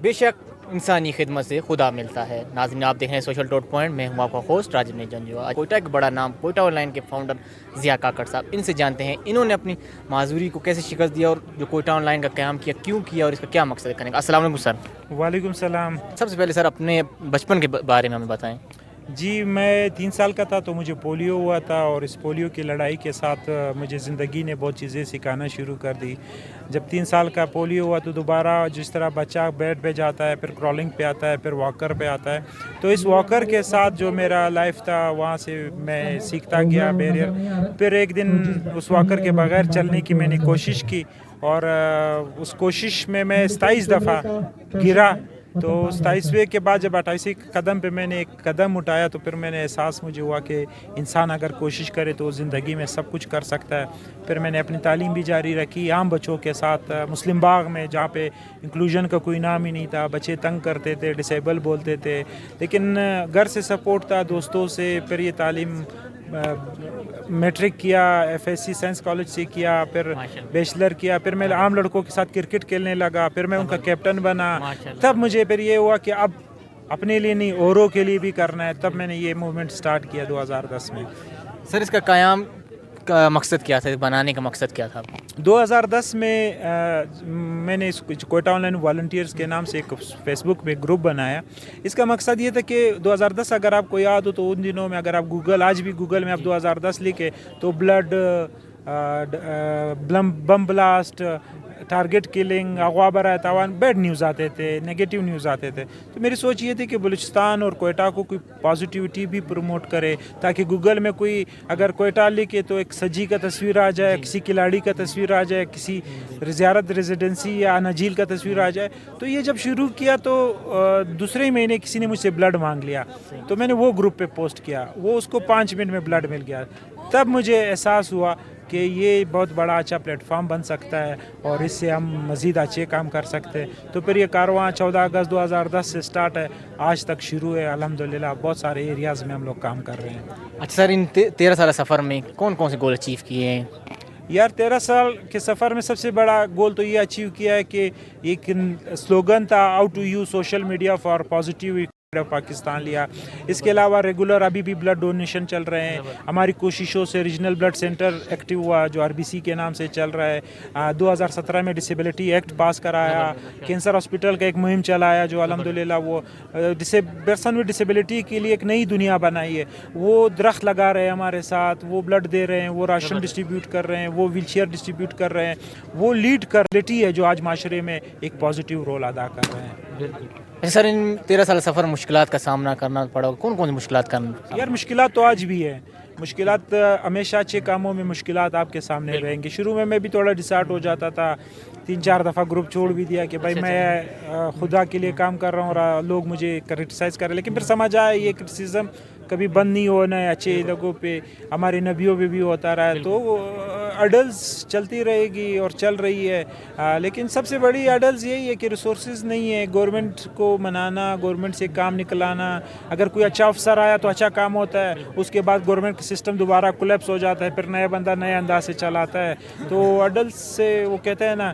بے شک انسانی خدمت سے خدا ملتا ہے. ناظرین آپ دیکھ رہے ہیں سوشل ڈاٹ پوائنٹ. میں ہوں آپ کا ہوسٹ راجب نجنجو. آج کوئٹہ کا بڑا نام کوئٹہ آن لائن کے فاؤنڈر ضیاء کاکڑ صاحب, ان سے جانتے ہیں انہوں نے اپنی معذوری کو کیسے شکست دیا اور جو کوئٹہ آن لائن کا قیام کیا کیوں کیا اور اس کا کیا مقصد کرنے کا. السلام علیکم سر. وعلیکم السلام. سب سے پہلے سر اپنے بچپن کے بارے میں ہمیں بتائیں. جی میں 3 سال کا تھا تو مجھے پولیو ہوا تھا, اور اس پولیو کی لڑائی کے ساتھ مجھے زندگی نے بہت چیزیں سکھانا شروع کر دی. جب 3 سال کا پولیو ہوا تو دوبارہ جس طرح بچہ بیڈ پہ جاتا ہے, پھر کرالنگ پہ آتا ہے, پھر واکر پہ آتا ہے, تو اس واکر کے ساتھ جو میرا لائف تھا وہاں سے میں سیکھتا گیا بیریئر. پھر ایک دن اس واکر کے بغیر چلنے کی میں نے کوشش کی, اور اس کوشش میں 27 دفعہ گرا. تو 27ویں کے بعد جب 28ویں قدم پہ میں نے ایک قدم اٹھایا تو پھر میں نے احساس مجھے ہوا کہ انسان اگر کوشش کرے تو زندگی میں سب کچھ کر سکتا ہے. پھر میں نے اپنی تعلیم بھی جاری رکھی عام بچوں کے ساتھ مسلم باغ میں, جہاں پہ انکلوژن کا کوئی نام ہی نہیں تھا. بچے تنگ کرتے تھے, ڈسیبل بولتے تھے, لیکن گھر سے سپورٹ تھا, دوستوں سے. پھر یہ تعلیم میٹرک کیا, FSC سائنس کالج سے کیا, پھر بیچلر کیا. پھر میں عام لڑکوں کے ساتھ کرکٹ کھیلنے لگا, پھر میں ان کا کیپٹن بنا. تب مجھے پھر یہ ہوا کہ اب اپنے لیے نہیں اوروں کے لیے بھی کرنا ہے. تب میں نے یہ موومنٹ سٹارٹ کیا 2010 میں. سر اس کا قیام کا مقصد کیا تھا, بنانے کا مقصد کیا تھا؟ 2010 میں نے اس کوئٹہ آن لائن والنٹیئرز کے نام سے ایک فیس بک پہ گروپ بنایا. اس کا مقصد یہ تھا کہ 2010 اگر آپ کو یاد ہو تو ان دنوں میں اگر آپ آج بھی گوگل میں آپ 2010 لکھے تو blood, bomb blast, target killing, اغوا برائے تاوان, بیڈ نیوز آتے تھے, نیگیٹو نیوز آتے تھے. تو میری سوچ یہ تھی کہ بلوچستان اور کوئٹہ کو کوئی پازیٹیوٹی بھی پروموٹ کرے, تاکہ گوگل میں کوئی اگر کوئٹہ لکھے تو ایک سجی کا تصویر آ جائے, کسی کھلاڑی کا تصویر آ جائے, کسی زیارت ریزیڈنسی یا نجیل کا تصویر آ جائے. تو یہ جب شروع کیا تو دوسرے مہینے کسی نے مجھ سے بلڈ مانگ لیا, تو میں نے وہ گروپ پہ پوسٹ کیا, وہ اس کو 5 منٹ میں بلڈ مل گیا. تب مجھے احساس ہوا کہ یہ بہت بڑا اچھا پلیٹ فارم بن سکتا ہے اور اس سے ہم مزید اچھے کام کر سکتے ہیں. تو پھر یہ کارواں 14 اگست 2010 سے سٹارٹ ہے, آج تک شروع ہے. الحمدللہ بہت سارے ایریاز میں ہم لوگ کام کر رہے ہیں. اچھا سر, ان 13 سالہ سفر میں کون کون سے گول اچیو کیے ہیں؟ یار 13 سال کے سفر میں سب سے بڑا گول تو یہ اچیو کیا ہے کہ ایک سلوگن تھا how to use social media for positive Pakistan لیا. اس کے علاوہ ریگولر ابھی بھی بلڈ ڈونیشن چل رہے ہیں. ہماری کوششوں سے ریجنل بلڈ سینٹر ایکٹیو ہوا جو RBC کے نام سے چل رہا ہے. 2017 میں ڈسیبلٹی ایکٹ پاس کرایا, کینسر ہاسپٹل کا ایک مہم چلایا جو الحمدللہ وہ پرسن ود ڈسیبلٹی کے لیے ایک نئی دنیا بنائی ہے. وہ درخت لگا رہے ہیں ہمارے ساتھ, وہ بلڈ دے رہے ہیں, وہ راشن ڈسٹریبیوٹ کر رہے ہیں, وہ ویل چیئر ڈسٹریبیوٹ کر رہے ہیں. وہ لیڈ کرلیٹی ہے جو آج معاشرے میں ایک پازیٹیو رول ادا کر رہے ہیں. سر ان 13 سال سفر مشکلات کا سامنا کرنا پڑا, کون کون سی مشکلات کرنا؟ یار مشکلات تو آج بھی ہے. مشکلات ہمیشہ اچھے کاموں میں مشکلات آپ کے سامنے رہیں گے. شروع میں بھی تھوڑا ڈسارٹ ہو جاتا تھا, 3-4 دفعہ گروپ چھوڑ بھی دیا کہ بھائی میں خدا کے لیے کام کر رہا ہوں اور لوگ مجھے کرٹیسائز کر رہے ہیں. لیکن پھر سمجھ آیا یہ کرٹیسزم کبھی بند نہیں ہونا ہے. اچھے لوگوں پہ, ہمارے نبیوں پہ بھی ہوتا رہا ہے. تو اڈلز چلتی رہے گی اور چل رہی ہے. لیکن سب سے بڑی اڈلز یہی ہے کہ ریسورسز نہیں ہے. گورنمنٹ کو منانا, گورنمنٹ سے کام نکلانا. اگر کوئی اچھا افسر آیا تو اچھا کام ہوتا ہے, اس کے بعد گورنمنٹ کا سسٹم دوبارہ کولیپس ہو جاتا ہے, پھر نیا بندہ نئے انداز سے چلاتا ہے. تو اڈلز سے وہ کہتے ہیں نا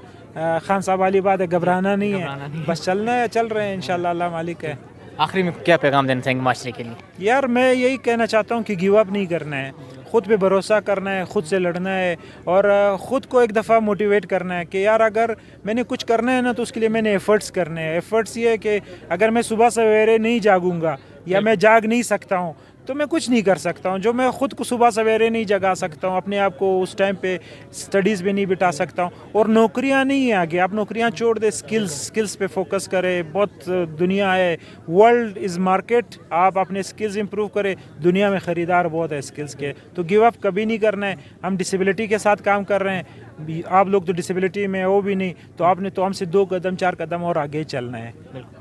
خان صاحب والی بات ہے, گھبرانا نہیں ہے, بس چلنا ہے. چل رہے ہیں انشاءاللہ, اللہ مالک ہے. آخری میں کیا پیغام دینا چاہیں گے معاشرے کے لیے؟ یار میں یہی کہنا چاہتا ہوں کہ گیو اپ نہیں کرنا ہے, خود پہ بھروسہ کرنا ہے, خود سے لڑنا ہے, اور خود کو ایک دفعہ موٹیویٹ کرنا ہے کہ یار اگر میں نے کچھ کرنا ہے نا تو اس کے لیے میں نے ایفرٹس کرنے ہیں. ایفرٹس یہ ہے کہ اگر میں صبح سویرے نہیں جاگوں گا یا میں جاگ نہیں سکتا ہوں تو میں کچھ نہیں کر سکتا ہوں. جو میں خود کو صبح سویرے نہیں جگا سکتا ہوں, اپنے آپ کو اس ٹائم پہ سٹڈیز میں نہیں بٹا سکتا ہوں, اور نوکریاں نہیں ہیں آگے. آپ نوکریاں چھوڑ دیں, سکلز پہ فوکس کریں. بہت دنیا ہے, ورلڈ از مارکیٹ. آپ اپنے سکلز امپروو کریں, دنیا میں خریدار بہت ہے سکلز کے. تو گیو اپ کبھی نہیں کرنا ہے. ہم ڈسیبلٹی کے ساتھ کام کر رہے ہیں, آپ لوگ تو ڈسیبلٹی میں ہو بھی نہیں, تو آپ نے تو ہم سے 2 قدم 4 قدم اور آگے چلنا ہے.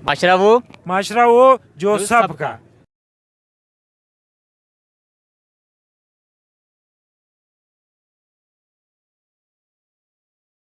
معاشرہ وہ جو سب کا